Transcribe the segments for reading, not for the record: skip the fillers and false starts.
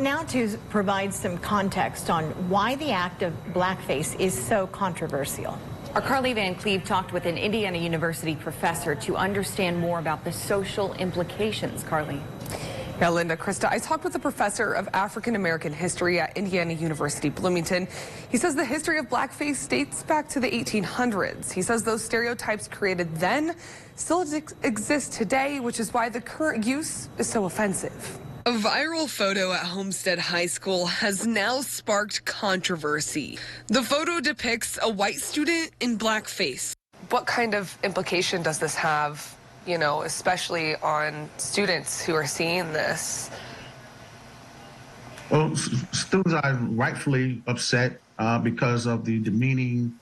now to provide some context on why the act of blackface is so controversial. Our Carly Van Cleve talked with an Indiana University professor to understand more about the social implications. Carly. Yeah, Linda, Krista, I talked with a professor of African American history at Indiana University Bloomington. He says the history of blackface dates back to the 1800s. He says those stereotypes created then still exist today, which is why the current use is so offensive. A viral photo at Homestead High School has now sparked controversy. The photo depicts a white student in blackface. What kind of implication does this have, you know, especially on students who are seeing this? Well, students are rightfully upset because of the demeaning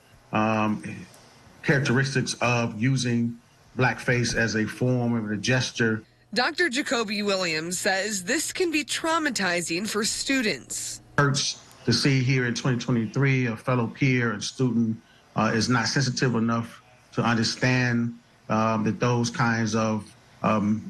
characteristics of using blackface as a form of a gesture. Dr. Jakobi Williams says this can be traumatizing for students. Hurts to see here in 2023 a fellow peer and student is not sensitive enough to understand that those kinds of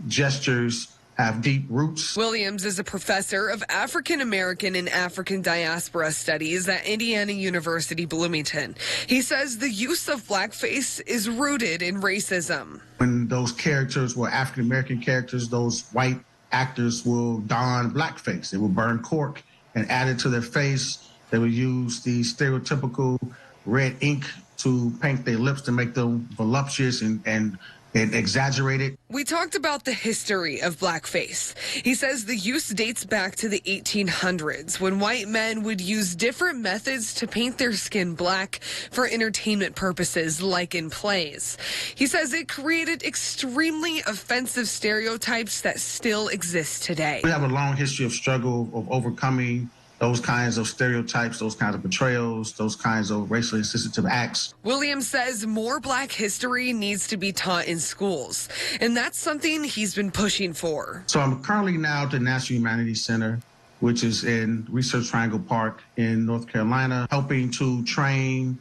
gestures have deep roots. Williams is a professor of African American and African Diaspora Studies at Indiana University Bloomington. He says the use of blackface is rooted in racism. When those characters were African American characters, those white actors will don blackface. They will burn cork and add it to their face. They will use the stereotypical red ink to paint their lips to make them voluptuous and exaggerated. We talked about the history of blackface. He says the use dates back to the 1800s when white men would use different methods to paint their skin black for entertainment purposes, like in plays. He says it created extremely offensive stereotypes that still exist today. We have a long history of struggle of overcoming those kinds of stereotypes, those kinds of portrayals, those kinds of racially insensitive acts. Williams says more black history needs to be taught in schools, and that's something he's been pushing for. So I'm currently now at the National Humanities Center, which is in Research Triangle Park in North Carolina, helping to train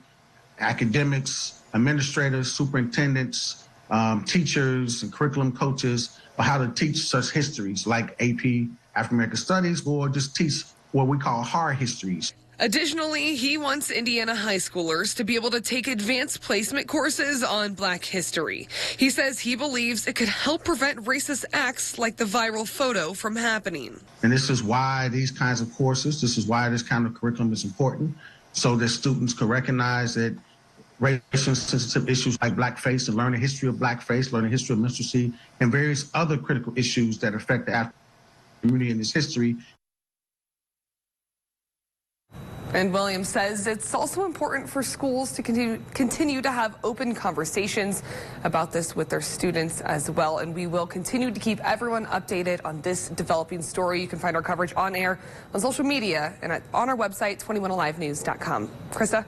academics, administrators, superintendents, teachers, and curriculum coaches on how to teach such histories like AP, African American Studies, or just teach what we call hard histories. Additionally, he wants Indiana high schoolers to be able to take advanced placement courses on black history. He says he believes it could help prevent racist acts like the viral photo from happening. And this is why these kinds of courses, this is why this kind of curriculum is important, so that students can recognize that racially sensitive issues like blackface and learn the history of blackface, learn the history of minstrelsy, and various other critical issues that affect the African community in this history. And Williams says it's also important for schools to continue to have open conversations about this with their students as well. And we will continue to keep everyone updated on this developing story. You can find our coverage on air, on social media, and on our website, 21alivenews.com. Krista?